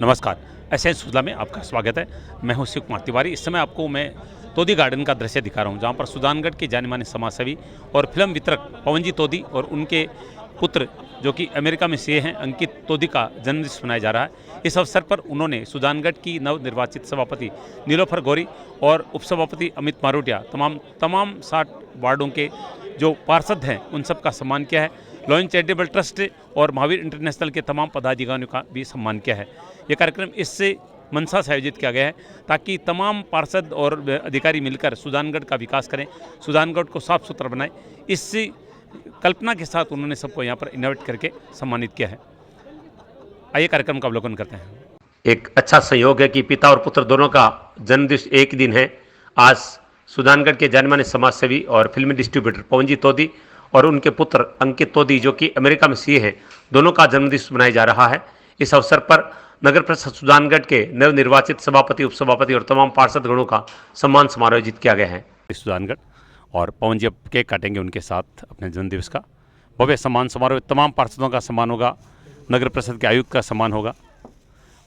नमस्कार, एसएन सुजला में आपका स्वागत है। मैं हूं शिव कुमार तिवारी। इस समय आपको मैं तोदी गार्डन का दृश्य दिखा रहा हूं, जहां पर सुजानगढ़ के जाने माने समाजसेवी और फिल्म वितरक पवन जी तोदी और उनके पुत्र जो कि अमेरिका में सीए हैं अंकित तोदी का जन्मदिवस मनाया जा रहा है। इस अवसर पर उन्होंने सुजानगढ़ की नवनिर्वाचित सभापति नीलोफर गौरी और उपसभापति अमित मारोटिया तमाम 60 वार्डों के जो पार्षद हैं उन सब का सम्मान किया है। लॉयन चैरिटेबल ट्रस्ट और महावीर इंटरनेशनल के तमाम पदाधिकारियों का भी सम्मान किया है। ये कार्यक्रम इससे मंशा से आयोजित किया गया है ताकि तमाम पार्षद और अधिकारी मिलकर सुजानगढ़ का विकास करें, सुजानगढ़ को साफ सुथरा बनाएं। इसी कल्पना के साथ उन्होंने सबको यहाँ पर इन्वाइट करके सम्मानित किया है। आइए कार्यक्रम का अवलोकन करते हैं। एक अच्छा संयोग है कि पिता और पुत्र दोनों का जन्मदिवस एक ही दिन है। आज सुजानगढ़ के जाने माने समाजसेवी और फिल्मी डिस्ट्रीब्यूटर पवन जी तोदी और उनके पुत्र अंकित तोदी जो कि अमेरिका में सीए हैं, दोनों का जन्मदिवस मनाया जा रहा है। इस अवसर पर नगर परिषद सुजानगढ़ के नवनिर्वाचित सभापति, उपसभापति और तमाम पार्षदगणों का सम्मान समारोह आयोजित किया गया है। सुजानगढ़ और पवन जी अब केक काटेंगे उनके साथ अपने जन्मदिवस का। भव्य सम्मान समारोह, तमाम पार्षदों का सम्मान होगा, नगर परिषद के आयुक्त का सम्मान होगा।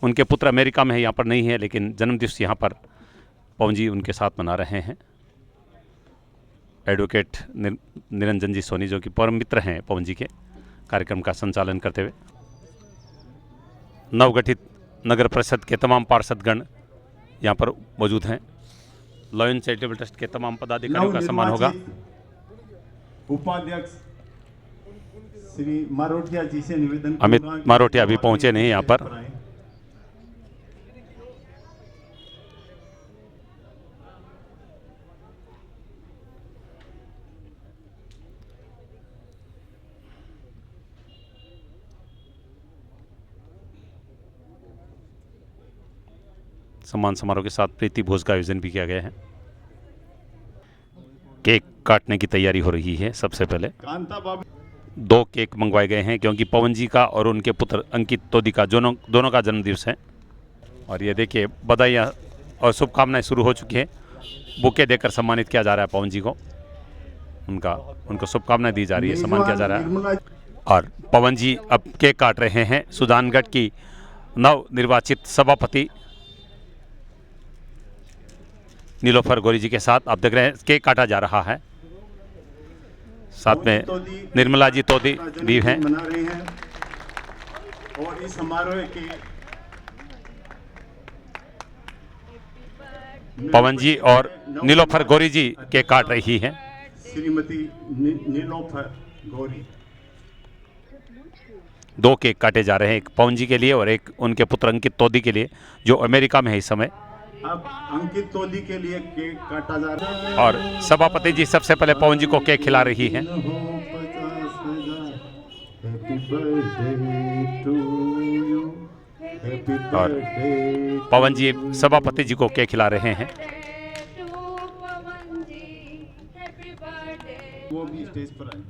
उनके पुत्र अमेरिका में है, यहाँ पर नहीं है, लेकिन जन्मदिवस यहाँ पर पवन जी उनके साथ मना रहे हैं। एडवोकेट निरंजन जी सोनी जो कि परम मित्र हैं पवन जी के, कार्यक्रम का संचालन करते हुए। नवगठित नगर परिषद के तमाम पार्षदगण यहाँ पर मौजूद हैं। लॉयन चैरिटेबल ट्रस्ट के तमाम पदाधिकारियों का सम्मान होगा। उपाध्यक्ष श्री मारोटिया जी से निवेदन, अमित मारोटिया अभी पहुंचे नहीं यहाँ पर। सम्मान समारोह के साथ प्रीति भोज का आयोजन भी किया गया है। केक काटने की तैयारी हो रही है। सबसे पहले 2 केक मंगवाए गए हैं क्योंकि पवन जी का और उनके पुत्र अंकित तोदी का दोनों का जन्मदिवस है। और ये देखिए, बधाइयाँ और शुभकामनाएं शुरू हो चुकी हैं। बुके देकर सम्मानित किया जा रहा है पवन जी को, उनको शुभकामनाएं दी जा रही है, सम्मान किया जा रहा है। और पवन जी अब केक काट रहे हैं। सुजानगढ़ की नवनिर्वाचित सभापति नीलोफर गौरी जी के साथ आप देख रहे हैं केक काटा जा रहा है। साथ में निर्मला जी तोदी भी हैं। मना रहे हैं और इस समारोह के पवन जी और नीलोफर गौरी जी केक काट रही हैं। श्रीमती नीलोफर गौरी 2 केक काटे जा रहे हैं, एक पवन जी के लिए और एक उनके पुत्र अंकित तोदी के लिए जो अमेरिका में है इस समय। अब अंकित तोदी के लिए केक काटा जा रहा है और सभापति जी सबसे पहले पवन जी को केक खिला रही हैं। और पवन जी सभापति जी को केक खिला रहे हैं। वो भी स्टेज पर आए।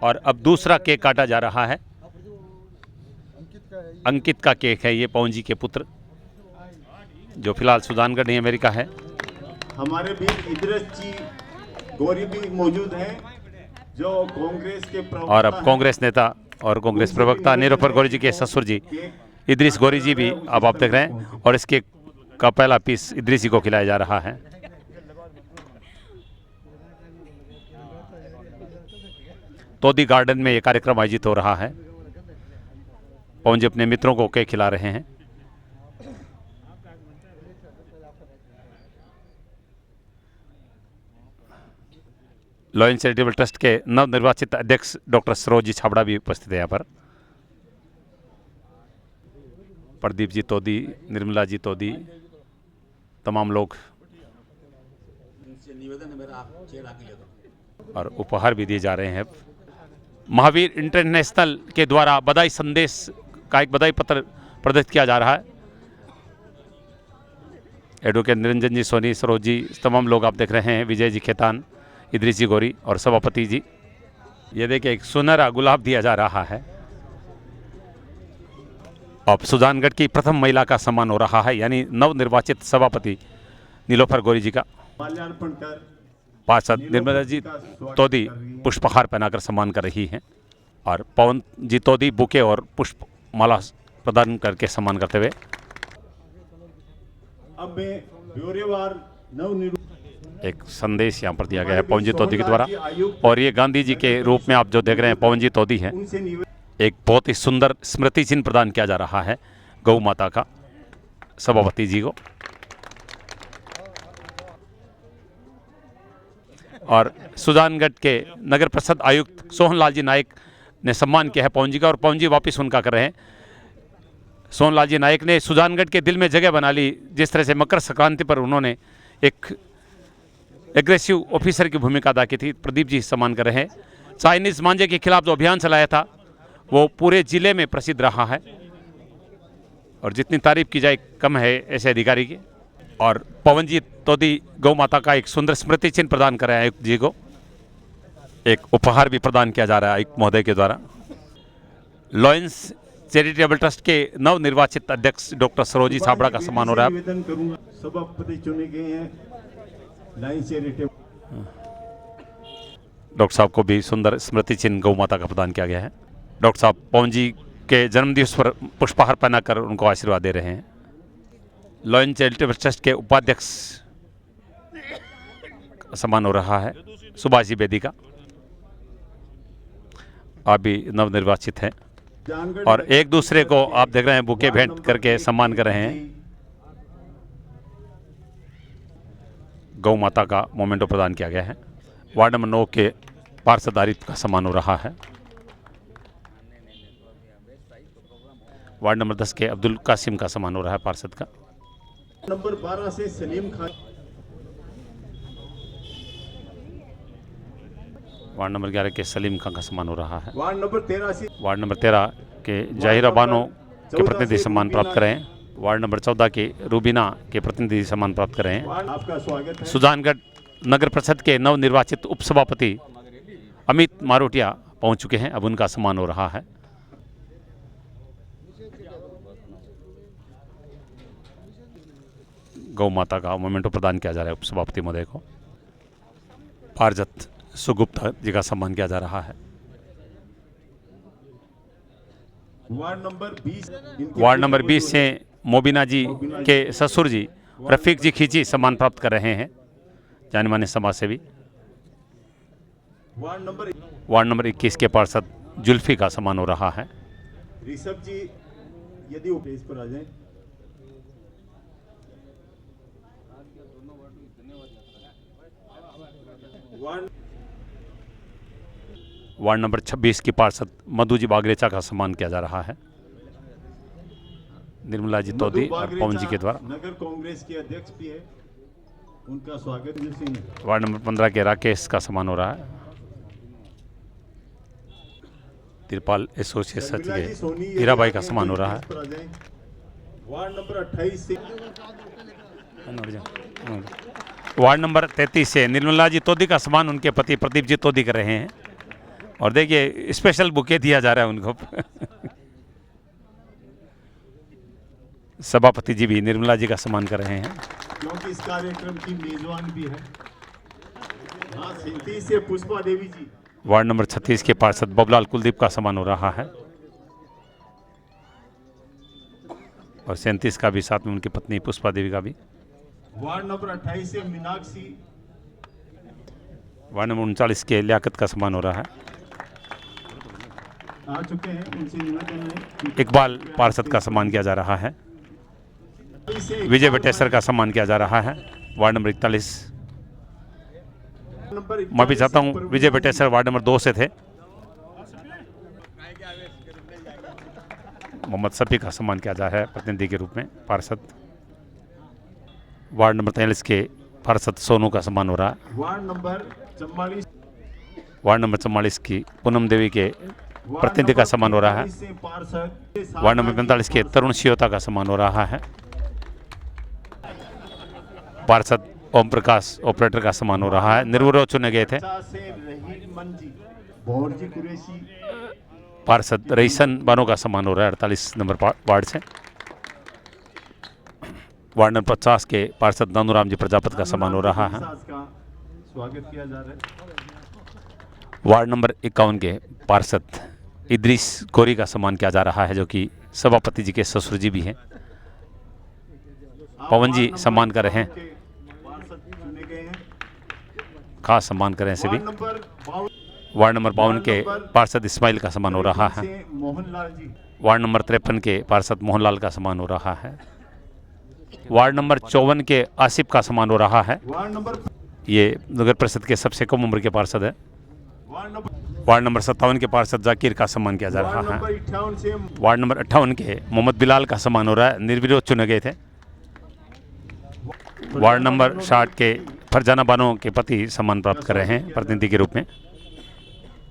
और अब दूसरा केक काटा जा रहा है। अंकित का केक है ये, पवन जी के पुत्र जो फिलहाल सुजानगढ़ नहीं अमेरिका है। हमारे भी इदरस जी गौरी भी मौजूद हैं जो कांग्रेस के प्रवक्ता और अब कांग्रेस नेता और कांग्रेस प्रवक्ता नीलोफर गौरी जी के ससुर जी इदरीस गौरी जी भी अब आप देख रहे हैं। और इसके का पहला पीस इदरीस जी को खिलाया जा रहा है। तोदी गार्डन में ये कार्यक्रम आयोजित हो रहा है। पवन जी अपने मित्रों को केक खिला रहे हैं। लॉयन चैरिटेबल ट्रस्ट के नवनिर्वाचित अध्यक्ष डॉक्टर सरोज छाबड़ा भी उपस्थित है यहाँ पर। प्रदीप जी तोदी, निर्मला जी तोदी, तमाम लोग और उपहार भी दिए जा रहे हैं। महावीर इंटरनेशनल के द्वारा बधाई संदेश का एक बधाई पत्र प्रदत्त किया जा रहा है। एडवोकेट निरंजन जी सोनी, सरोज जी, तमाम लोग आप देख रहे हैं। विजय जी खेतान, इदरीस जी गौरी और सभापति जी। ये देखिए एक सुनहरा गुलाब दिया जा रहा है। अब सुजानगढ़ की प्रथम महिला का सम्मान हो रहा है, यानी नवनिर्वाचित सभापति नीलोफर गौरी जी का। माल्यार्पण कर पार्षद निर्मला जी तोदी पुष्पहार पहनाकर सम्मान कर रही हैं और पवन जी तोदी बुके और पुष्प माला प्रदान करके सम्मान करते हुए अब मैं ब्यौरेवार नवनिर्वाचित एक संदेश यहाँ पर दिया गया है पवन जी तोदी के द्वारा। और ये गांधी जी के रूप में आप जो देख रहे हैं पवन जी तोदी हैं। उनसे निवेदन एक बहुत ही सुंदर स्मृति चिन्ह प्रदान किया जा रहा है गौ माता का सभापति जी को। और सुजानगढ़ के नगर परिषद आयुक्त सोहनलाल जी नायक ने सम्मान किया है पवन जी का और पवन जी वापस उनका कर रहे हैं। सोहनलाल जी नायक ने सुजानगढ़ के दिल में जगह बना ली। जिस तरह से मकर संक्रांति पर उन्होंने एक एग्रेसिव ऑफिसर की भूमिका अदा की थी, प्रदीप जी सम्मान कर रहे हैं। चाइनीज़ मांझे के खिलाफ जो अभियान चलाया था वो पूरे जिले में प्रसिद्ध रहा है और जितनी तारीफ की जाए कम है ऐसे अधिकारी की। और पवन जी तोदी गौ माता का एक सुंदर स्मृति चिन्ह प्रदान कर रहे हैं आयुक्त जी को। एक उपहार भी प्रदान किया जा रहा है आयुक्त महोदय के द्वारा। लॉयंस चैरिटेबल ट्रस्ट के नवनिर्वाचित अध्यक्ष डॉक्टर सरोजी साबड़ा का सम्मान हो रहा है। निवेदन करूंगा, सभापति चुने गए हैं लाइन चैरिटेबल। डॉक्टर साहब को भी सुंदर स्मृति चिन्ह गौ माता का प्रदान किया गया है। डॉक्टर साहब पवन जी के जन्मदिवस पर पुष्पहार पहनाकर उनको आशीर्वाद दे रहे हैं। लॉयन चैरिटेबल ट्रस्ट के उपाध्यक्ष सम्मान हो रहा है सुभाष जी बेदी का, आप भी नवनिर्वाचित हैं और एक दूसरे को आप देख रहे हैं बुके भेंट करके सम्मान कर रहे हैं। गौ माता का मोमेंटो प्रदान किया गया है। वार्ड नंबर 9 के पार्षद आरिफ का सम्मान हो रहा है। वार्ड नंबर 10 के अब्दुल कासिम का सम्मान हो रहा है पार्षद का। नंबर 12 से सलीम खान। वार्ड नंबर 11 के सलीम खान का सम्मान हो रहा है। वार्ड नंबर 13 से वार्ड नंबर 13 के जाहिरा बानो के प्रतिनिधि सम्मान प्राप्त कर रहे हैं। वार्ड नंबर 14 के रूबीना के प्रतिनिधि सम्मान प्राप्त कर रहे हैं। आपका स्वागत है। सुजानगढ़ नगर परिषद के नवनिर्वाचित उपसभापति अमित मारोटिया पहुंच चुके हैं, अब उनका सम्मान हो रहा है। गौ माता का मोमेंटो प्रदान किया जा रहा है उपसभापति महोदय को। पारजत सुगुप्ता जी का सम्मान किया जा रहा है। वार्ड नंबर 20 से मोबिना जी के ससुर जी रफीक जी खींची सम्मान प्राप्त कर रहे हैं, जाने माने समाज सेवी। वार्ड नंबर 21 के पार्षद जुल्फी का सम्मान हो रहा है। ऋषभ जी यदि वो पेज पर आ जाएं। वार्ड नंबर 26 की पार्षद मधु जी बागरेचा का सम्मान किया जा रहा है निर्मला जी तोदी और पवन जी के द्वारा। नगर कांग्रेस के अध्यक्ष भी है, उनका स्वागत है। वार्ड नंबर 15 के राकेश का सम्मान हो रहा है। तिरपाल एसोसिएशन के हीराबाई का सम्मान हो रहा है। वार्ड नंबर 28 से वार्ड नंबर 33 से निर्मला जी तोदी का सम्मान उनके पति प्रदीप जी तोदी कर रहे हैं और देखिए स्पेशल बुके दिया जा रहा है उनको। सभापति जी भी निर्मला जी का सम्मान कर रहे हैं क्योंकि इस कार्यक्रम की मेजबान भी है। हाँ, 37 से पुष्पा देवी जी। वार्ड नंबर 36 के पार्षद बबलाल कुलदीप का सम्मान हो रहा है और 37 का भी साथ में उनकी पत्नी पुष्पा देवी का भी। वार्ड नंबर 28 से मीनाक्षी। वार्ड नंबर 39 के लियाकत का सम्मान हो रहा है। आ चुके हैं, उनसे निवेदन है। इकबाल पार्षद का सम्मान किया जा रहा है। विजय बटेसर का सम्मान किया जा रहा है। Ward number 41। मैं भी चाहता हूँ विजय बटेसर वार्ड नंबर 2 से थे। मोहम्मद सफ़ी का सम्मान किया जा रहा है प्रतिनिधि के रूप में पार्षद। वार्ड नंबर 43 के पार्षद सोनू का सम्मान हो रहा है। वार्ड नंबर 44 की पूनम देवी के प्रतिनिधि का सम्मान हो रहा है। वार्ड नंबर 45 के तरुण सियोता का सम्मान हो रहा है। पार्षद ओम प्रकाश ऑपरेटर का सम्मान हो रहा है। निर्विरोध चुने गए थे। पार्षद रईसन बानो का सम्मान हो रहा है 48 नंबर वार्ड से। वार्ड नंबर 50 के पार्षद नानूराम जी प्रजापत का सम्मान हो रहा है। स्वागत किया जा रहा है। वार्ड नंबर 51 के पार्षद इद्रिस कोरी का सम्मान किया जा रहा है, जो कि सभापति जी के ससुर जी भी हैं। पवन जी सम्मान कर रहे हैं, पार्षद चुने गए हैं। खास सम्मान कर रहे हैं सभी। वार्ड नंबर 52 वार्ड नंबर 52 के पार्षद इस्माइल का सम्मान हो रहा है। से मोहनलाल जी। वार्ड नंबर 53 के पार्षद मोहनलाल का सम्मान हो रहा है। वार्ड नंबर 54 के आसिफ का सम्मान हो रहा है। वार्ड नंबर ये नगर परिषद के सबसे कम उम्र के पार्षद है। वार्ड नंबर 57 के पार्षद जाकिर का सम्मान किया जा रहा वार्ड है। नंबर 58 से वार्ड नंबर 58 के मोहम्मद बिलाल का सम्मान हो रहा है, निर्विरोध चुने गए थे। वार्ड नंबर 60 के फरजाना बानो के पति सम्मान प्राप्त कर रहे हैं प्रतिनिधि के रूप में।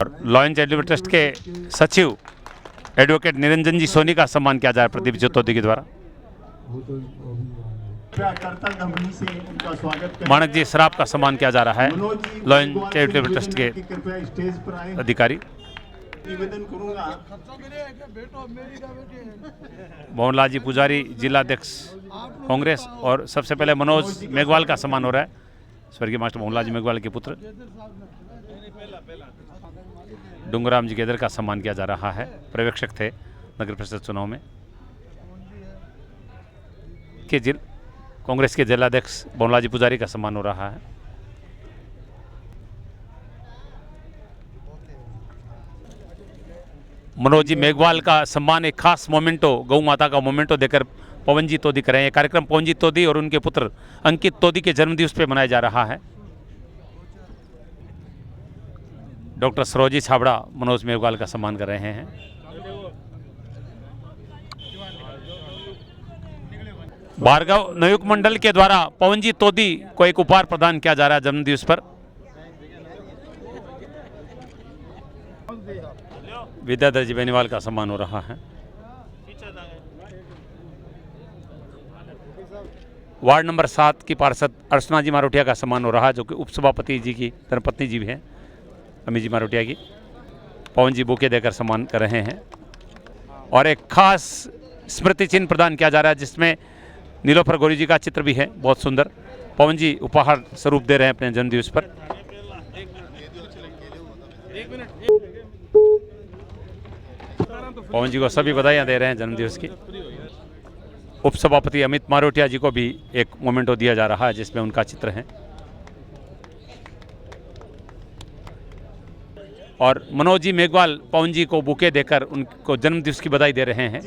और लॉयन चैरिटेबल ट्रस्ट के सचिव एडवोकेट निरंजन जी सोनी का सम्मान किया जा रहा है प्रदीप ज्योति के द्वारा। करतल धमनी से उनका स्वागत करें। मानक जी सराफ का सम्मान किया जा रहा है। मनोज जी लॉयन मेघवाल से चैरिटेबल ट्रस्ट के निवेदन है कि कृपया स्टेज पर आए। अधिकारी निवेदन करूंगा। मोहनलाल जी पुजारी जिलाध्यक्ष कांग्रेस। और सबसे पहले मनोज मेघवाल का सम्मान हो रहा है, स्वर्गीय मास्टर मोहनलाल जी मेघवाल के पुत्र। डूंगराम जी गेदर का सम्मान किया जा रहा है, पर्यवेक्षक थे नगर परिषद चुनाव में। कांग्रेस के जिलाध्यक्ष मोहनलाल जी पुजारी का सम्मान हो रहा है। मनोज जी मेघवाल का सम्मान एक खास मोमेंटो, गौ माता का मोमेंटो देकर पवन जी तोदी करें। यह कार्यक्रम पवन जी तोदी और उनके पुत्र अंकित तोदी के जन्मदिवस पे मनाया जा रहा है। डॉक्टर सरोजी छाबड़ा मनोज मेघवाल का सम्मान कर रहे हैं। भार्गव नयुक्त मंडल के द्वारा पवन जी तोदी को एक उपहार प्रदान किया जा रहा है जन्मदिवस पर। विद्याधर जी बेनीवाल का सम्मान हो रहा है। वार्ड नंबर 7 की पार्षद अर्चना जी मारोटिया का सम्मान हो रहा है, जो कि उपसभापति जी की धर्मपत्नी जी भी हैं, अमी जी मारोटिया की। पवन जी बुके देकर सम्मान कर रहे हैं। और एक खास स्मृति चिन्ह प्रदान किया जा रहा है, जिसमें नीलोफर गौरी जी का चित्र भी है, बहुत सुंदर। पवन जी उपहार स्वरूप दे रहे हैं अपने जन्मदिवस पर। पवन जी को सभी बधाइयां दे रहे हैं जन्मदिवस की। उपसभापति अमित मारोटिया जी को भी एक मोमेंटो दिया जा रहा है, जिसमें उनका चित्र है। और मनोज जी मेघवाल पवन जी को बुके देकर उनको जन्मदिवस की बधाई दे रहे हैं।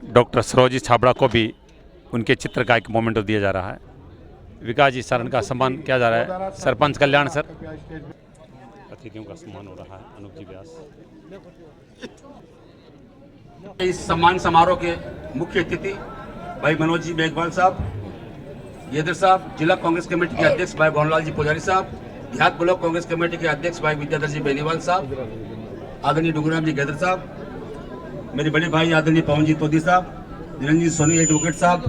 डॉक्टर सरोजी छाबड़ा को भी उनके चित्र का एक मोमेंटो दिया जा रहा है। विकास जी सारण का सम्मान किया जा रहा है। सरपंच कल्याण सर। अतिथियों का सम्मान हो रहा है। अनूप जी व्यास। इस सम्मान समारोह के मुख्य अतिथि भाई मनोज जी मेघवाल साहब, येदर साहब, जिला कांग्रेस कमेटी के अध्यक्ष भाई मोहनलाल जी पुजारी साहब, देहात ब्लॉक कांग्रेस कमेटी के अध्यक्ष भाई विद्याधर जी बेनीवाल साहब, आदरणीय डूंगराम जी गेदर साहब, मेरे बड़े भाई आदरणीय पवन जी तोदी साहब, निरंजन सोनी एडवोकेट साहब,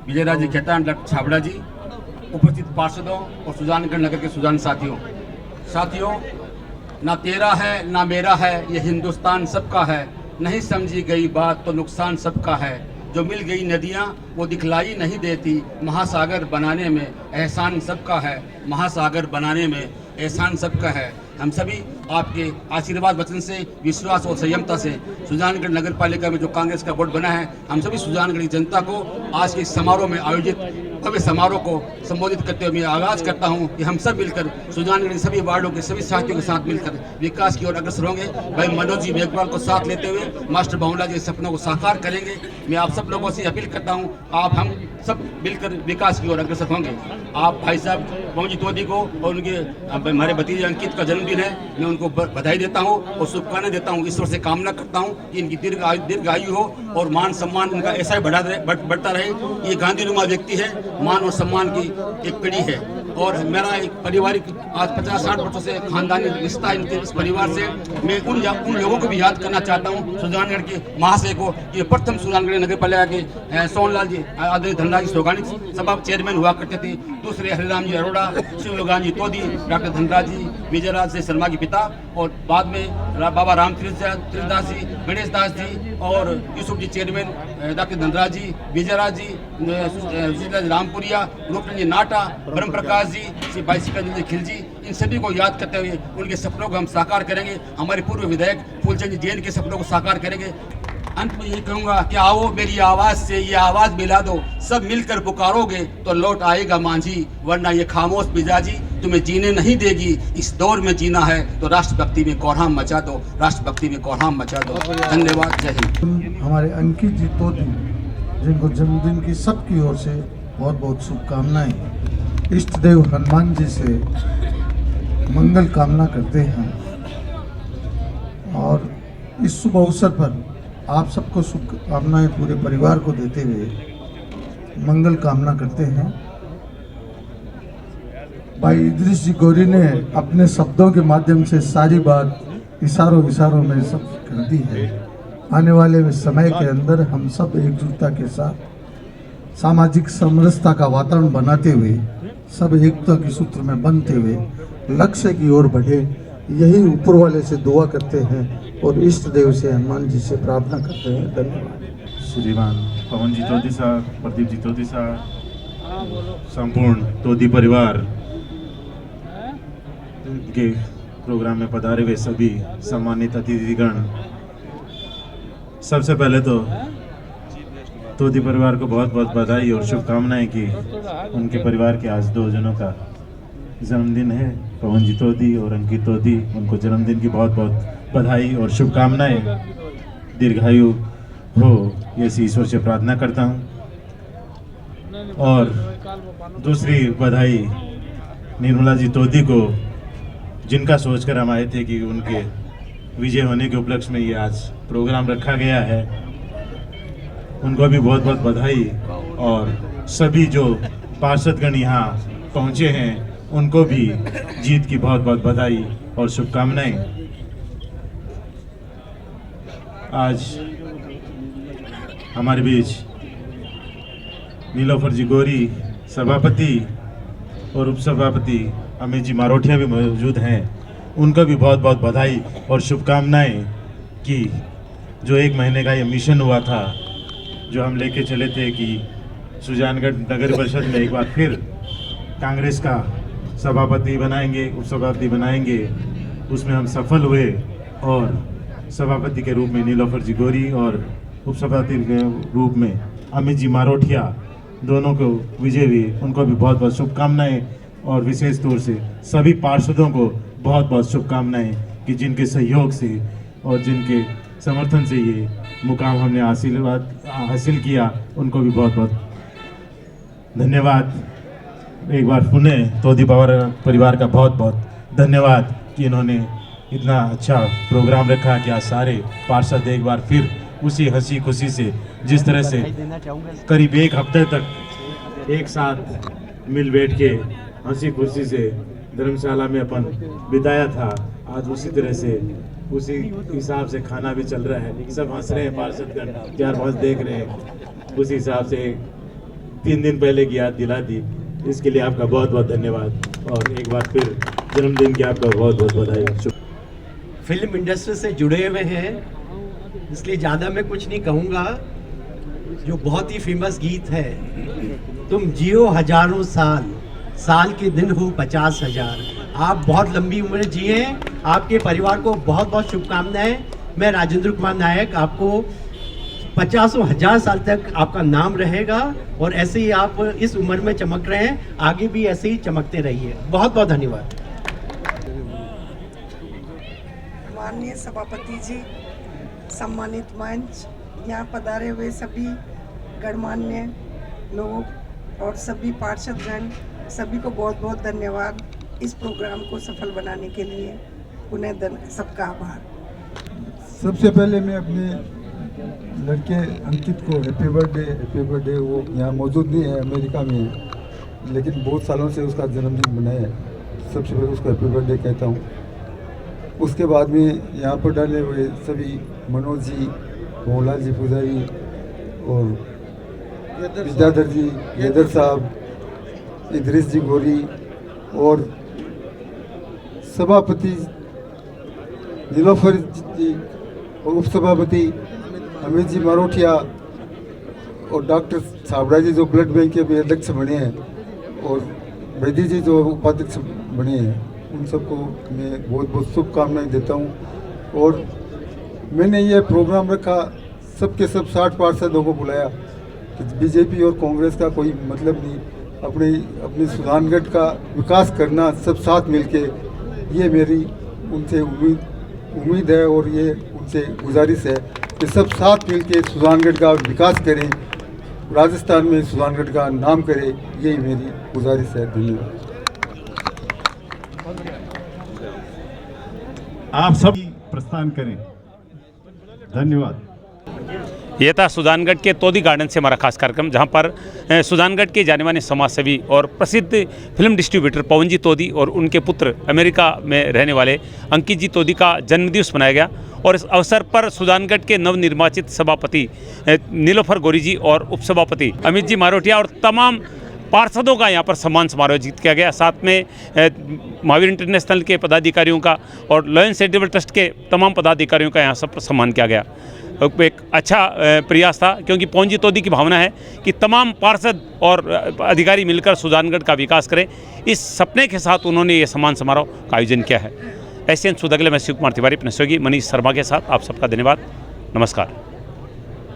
विजयराज जी खेतान, डॉक्टर छाबड़ा जी, उपस्थित पार्षदों और सुजानगढ़ नगर के सुजान साथियों, ना तेरा है ना मेरा है, ये हिंदुस्तान सबका है, नहीं समझी गई बात तो नुकसान सबका है, जो मिल गई नदियाँ वो दिखलाई नहीं देती, महासागर बनाने में एहसान सबका है, महासागर बनाने में एहसान सबका है। हम सभी आपके आशीर्वाद वचन से, विश्वास और संयमता से सुजानगढ़ नगर पालिका में जो कांग्रेस का बोर्ड बना है, हम सभी सुजानगढ़ जनता को आज के इस समारोह में आयोजित भव्य समारोह को संबोधित करते हुए मैं आगाज करता हूं कि हम सब मिलकर सुजानगढ़ सभी वार्डों के सभी साथियों के साथ मिलकर विकास की ओर अग्रसर होंगे। भाई मनोज जी मेघवाल को साथ लेते हुए मास्टर मोहनलाल जी सपनों को साकार करेंगे। मैं आप सब लोगों से अपील करता हूं, आप हम सब मिलकर विकास की ओर अग्रसर होंगे। आप भाई साहब पवन जी तोदी को और उनके हमारे भतीजे अंकित का जन्मदिन है, मैं उनको बधाई देता हूं और शुभकामनाएं देता हूं। ईश्वर से कामना करता हूं कि इनकी दीर्घ आयु हो और मान सम्मान इनका ऐसा ही बढ़ता रहे। ये गांधीनुमा व्यक्ति है, मान और सम्मान की एक कड़ी है। और मेरा एक पारिवारिक आज 50-60 वर्षों से खानदानी रिश्ता है इनके इस परिवार से। मैं उन लोगों को भी याद करना चाहता हूँ, सुजानगढ़ के महाशय को, कि प्रथम सुजानगढ़ नगर पालिका के सोनलाल जी, आदरणीय धनराज सोगानी सभा चेयरमैन हुआ करते थे। दूसरे हरिराम जी अरोड़ा, शिवलोगान जी तोदी, डॉक्टर धनराज जी विजयराज से शर्मा के पिता, और बाद में बाबा राम त्रिदास जी, गणेश दास जी और यूसुफ जी चेयरमैन, डॉक्टर धनराज जी, विजयराज जी, विजयराज रामपुरिया, रूपचंद जी नाटा, ब्रह्म प्रकाश जी, श्री भाई सिकंदर जी खिलजी, इन सभी को याद करते हुए उनके सपनों को हम साकार करेंगे। हमारे पूर्व विधायक फूलचंद जी जैन के सपनों को साकार करेंगे। अंत में यही कहूंगा कि आओ मेरी आवाज से ये आवाज मिला दो, सब मिलकर पुकारोगे तो लौट आएगा मांझी, वरना ये खामोश मिजाजी तुम्हें जीने नहीं देगी। इस दौर में जीना है तो राष्ट्रभक्ति में कोहराम मचा दो, राष्ट्रभक्ति में कोहराम मचा दो। धन्यवाद, जय हिंद। हमारे अंकित जी तोदी, जिनको जन्मदिन की सबकी ओर से बहुत बहुत शुभकामनाएं। इष्ट देव हनुमान जी से मंगल कामना करते हैं और इस शुभ अवसर पर आप सबको शुभकामनाएं पूरे परिवार को देते हुए मंगल कामना करते हैं। भाई इदरीस जी गोरी ने अपने शब्दों के माध्यम से सारी बात इशारों में सब कर दी है। आने वाले समय के अंदर हम सब एकजुटता के साथ सामाजिक समरसता का वातावरण बनाते हुए सब एकता के सूत्र में बनते हुए लक्ष्य की ओर बढ़े, यही ऊपर वाले से दुआ करते हैं और इष्ट देव से हनुमान जी से प्रार्थना करते हैं। धन्यवाद। श्रीमान पवन जी तोदी साहब, प्रदीप जी तोदी साहब, संपूर्ण तोदी परिवार के प्रोग्राम में पधारे हुए सभी सम्मानित अतिथिगण, सबसे पहले तो तोदी परिवार को बहुत बहुत बधाई और शुभकामनाएं कि उनके परिवार के आज 2 जनों का जन्मदिन है, पवन जी तोदी और अंकित तोदी। उनको जन्मदिन की बहुत बहुत बधाई और शुभकामनाएं, दीर्घायु हो ये ईश्वर से प्रार्थना करता हूं। और दूसरी बधाई निर्मला जी तोदी को, जिनका सोचकर हम आए थे कि उनके विजय होने के उपलक्ष्य में ये आज प्रोग्राम रखा गया है, उनको भी बहुत बहुत बधाई। और सभी जो पार्षदगण यहाँ पहुँचे हैं उनको भी जीत की बहुत बहुत बधाई और शुभकामनाएं। आज हमारे बीच नीलोफर जी गोरी सभापति और उपसभापति अमित जी मारोठिया भी मौजूद हैं, उनको भी बहुत बहुत बधाई और शुभकामनाएं कि जो 1 महीने का ये मिशन हुआ था, जो हम लेके चले थे कि सुजानगढ़ नगर परिषद में एक बार फिर कांग्रेस का सभापति बनाएंगे, उपसभापति बनाएंगे, उसमें हम सफल हुए और सभापति के रूप में नीलोफर जी गोरी और उपसभापति के रूप में अमित जी मारोठिया, दोनों को विजय हुई। उनको भी बहुत बहुत शुभकामनाएं और विशेष तौर से सभी पार्षदों को बहुत बहुत शुभकामनाएं कि जिनके सहयोग से और जिनके समर्थन से ये मुकाम हमने हासिल किया, उनको भी बहुत बहुत धन्यवाद। एक बार पुनः तोदी परिवार का बहुत बहुत धन्यवाद कि इन्होंने इतना अच्छा प्रोग्राम रखा कि आज सारे पार्षद एक बार फिर उसी हंसी खुशी से, जिस तरह से करीब 1 हफ्ते तक एक साथ मिल बैठ के हंसी खुशी से धर्मशाला में अपन बिताया था, आज उसी तरह से उसी हिसाब से खाना भी चल रहा है। सब हंस रहे हैं, पार्षदगण 4-5 देख रहे हैं, उसी हिसाब से 3 दिन पहले की याद दिला दी। इसके लिए आपका बहुत बहुत धन्यवाद और एक बार फिर जन्मदिन की आपका बहुत बहुत बधाई। फिल्म इंडस्ट्री से जुड़े हुए हैं, इसलिए ज़्यादा मैं कुछ नहीं कहूँगा। जो बहुत ही फेमस गीत है, तुम जियो हजारों साल, साल के दिन हो 50,000। आप बहुत लंबी उम्र जिए, आपके परिवार को बहुत बहुत शुभकामनाएं। मैं राजेंद्र कुमार नायक, आपको 50,000 साल तक आपका नाम रहेगा और ऐसे ही आप इस उम्र में चमक रहे हैं, आगे भी ऐसे ही चमकते रहिए। बहुत बहुत धन्यवाद। माननीय सभापति जी, सम्मानित मंच, यहाँ पधारे हुए सभी गणमान्य लोग और सभी पार्षदगण, सभी को बहुत बहुत धन्यवाद इस प्रोग्राम को सफल बनाने के लिए। पुनः सबका आभार। सबसे पहले मैं अपने लड़के अंकित को हैप्पी बर्थडे। वो यहाँ मौजूद नहीं है, अमेरिका में है, लेकिन बहुत सालों से उसका जन्मदिन मनाया है। सबसे पहले उसको हैप्पी बर्थडे कहता हूँ। उसके बाद में यहाँ पर डाले हुए सभी मनोज जी, मोहनलाल जी पुजारी और विद्याधर जी, येदर साहब, इदरीस जी गोरी और सभापति नीलोफर जी और उपसभापति अमित जी मारोठिया और डॉक्टर साबड़ा जी जो ब्लड बैंक के भी अध्यक्ष बने हैं और वैद्य जी जो उपाध्यक्ष बने हैं, उन सबको मैं बहुत बहुत शुभकामनाएं देता हूं। और मैंने ये प्रोग्राम रखा, सबके सब 60 पार्षदों को बुलाया कि बीजेपी और कांग्रेस का कोई मतलब नहीं, अपने सुजानगढ़ का विकास करना सब साथ मिलके, ये मेरी उनसे उम्मीद है और ये उनसे गुजारिश है कि सब साथ मिलके सुजानगढ़ का विकास करें, राजस्थान में सुजानगढ़ का नाम करें, यही मेरी गुजारिश है। धन्यवाद। आप सब प्रस्थान करें। धन्यवाद। ये था सुजानगढ़ के तोदी गार्डन से हमारा खास कार्यक्रम, जहां पर सुजानगढ़ के जाने माने समाजसेवी और प्रसिद्ध फिल्म डिस्ट्रीब्यूटर पवन जी तोदी और उनके पुत्र अमेरिका में रहने वाले अंकित जी तोदी का जन्मदिवस मनाया गया। और इस अवसर पर सुजानगढ़ के नवनिर्वाचित सभापति नीलोफर गौरी जी और उपसभापति अमित जी मारोठिया और तमाम पार्षदों का यहाँ पर सम्मान समारोह आयोजित किया गया। साथ में महावीर इंटरनेशनल के पदाधिकारियों का और लॉयंस चैरिटेबल ट्रस्ट के तमाम पदाधिकारियों का यहाँ सब सम्मान किया गया। एक अच्छा प्रयास था, क्योंकि पवन जी तोदी की भावना है कि तमाम पार्षद और अधिकारी मिलकर सुजानगढ़ का विकास करें। इस सपने के साथ उन्होंने ये सम्मान समारोह का आयोजन किया है। एशियन सुधा के लिए मैं शिव कुमार तिवारी अपने सहयोगी मनीष शर्मा के साथ आप सबका धन्यवाद। नमस्कार।